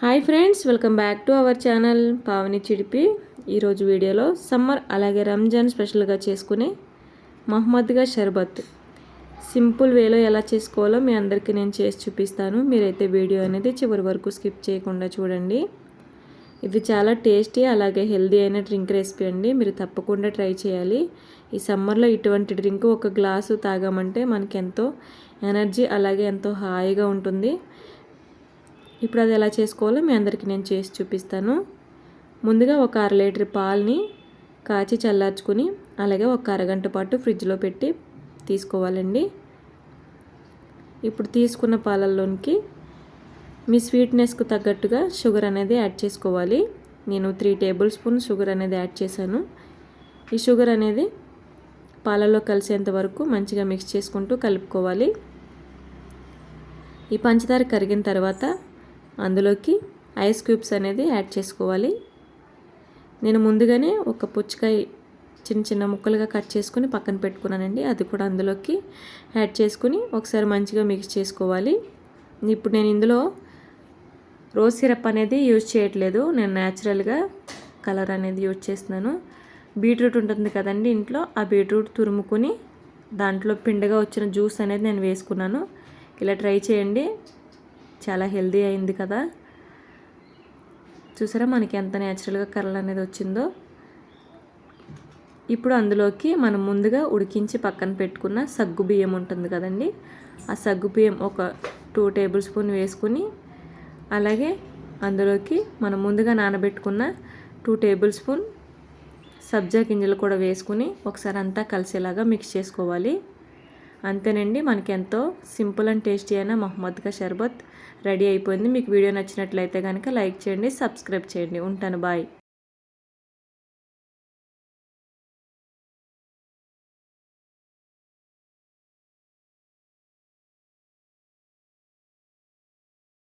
Hi friends, welcome back to our channel Pavani Chidipi. ఈరోజు వీడియోలో summer అలాగే రంజాన్ స్పెషల్గా చేసుకునే మహమ్మద్గా షర్బత్ సింపుల్ వేలో ఎలా చేసుకోవాలో మీ అందరికీ నేను చేసి చూపిస్తాను. మీరైతే వీడియో అనేది చివరి వరకు స్కిప్ చేయకుండా చూడండి. ఇది చాలా టేస్టీ అలాగే హెల్దీ అయిన డ్రింక్ రెసిపీ అండి. మీరు తప్పకుండా ట్రై చేయాలి. ఈ సమ్మర్లో ఇటువంటి డ్రింక్ ఒక గ్లాసు తాగామంటే మనకి ఎంతో ఎనర్జీ అలాగే ఎంతో హాయిగా ఉంటుంది. ఇప్పుడు అది ఎలా చేసుకోవాలో మీ అందరికీ నేను చేసి చూపిస్తాను. ముందుగా ఒక 1/2 లీటర్ పాలని కాచి చల్లార్చుకుని అలాగే ఒక అరగంట పాటు ఫ్రిడ్జ్లో పెట్టి తీసుకోవాలండి. ఇప్పుడు తీసుకున్న పాలల్లోనికి మీ స్వీట్నెస్కు తగ్గట్టుగా షుగర్ అనేది యాడ్ చేసుకోవాలి. నేను 3 టేబుల్ స్పూన్ షుగర్ అనేది యాడ్ చేశాను. ఈ షుగర్ అనేది పాలల్లో కలిసేంత వరకు మంచిగా మిక్స్ చేసుకుంటూ కలుపుకోవాలి. ఈ పంచదార కరిగిన తర్వాత అందులోకి ఐస్ క్యూబ్స్ అనేది యాడ్ చేసుకోవాలి. నేను ముందుగానే ఒక పుచ్చకాయ చిన్న చిన్న ముక్కలుగా కట్ చేసుకుని పక్కన పెట్టుకున్నానండి. అది కూడా అందులోకి యాడ్ చేసుకుని ఒకసారి మంచిగా మిక్స్ చేసుకోవాలి. ఇప్పుడు నేను ఇందులో రోజ్ సిరప్ అనేది యూజ్ చేయట్లేదు. నేను న్యాచురల్గా కలర్ అనేది యూజ్ చేస్తున్నాను. బీట్రూట్ ఉంటుంది కదండి ఇంట్లో, ఆ బీట్రూట్ తురుముకొని దాంట్లో పిండగా వచ్చిన జ్యూస్ అనేది నేను వేసుకున్నాను. ఇలా ట్రై చేయండి, చాలా హెల్దీ అయింది కదా. చూసారా మనకి ఎంత న్యాచురల్గా కలర్ అనేది వచ్చిందో. ఇప్పుడు అందులోకి మనం ముందుగా ఉడికించి పక్కన పెట్టుకున్న సగ్గు బియ్యం ఉంటుంది కదండి, ఆ సగ్గు బియ్యం ఒక 2 టేబుల్ స్పూన్ వేసుకుని అలాగే అందులోకి మనం ముందుగా నానబెట్టుకున్న 2 టేబుల్ స్పూన్ సబ్జా గింజలు కూడా వేసుకుని ఒకసారి అంతా కలిసేలాగా మిక్స్ చేసుకోవాలి. అంతేనండి, మనకి ఎంతో సింపుల్ అండ్ టేస్టీ అయిన మహమ్మద్గా షర్బత్ రెడీ అయిపోయింది. మీకు వీడియో నచ్చినట్లయితే కనుక లైక్ చేయండి, సబ్స్క్రైబ్ చేయండి. ఉంటాను, బాయ్.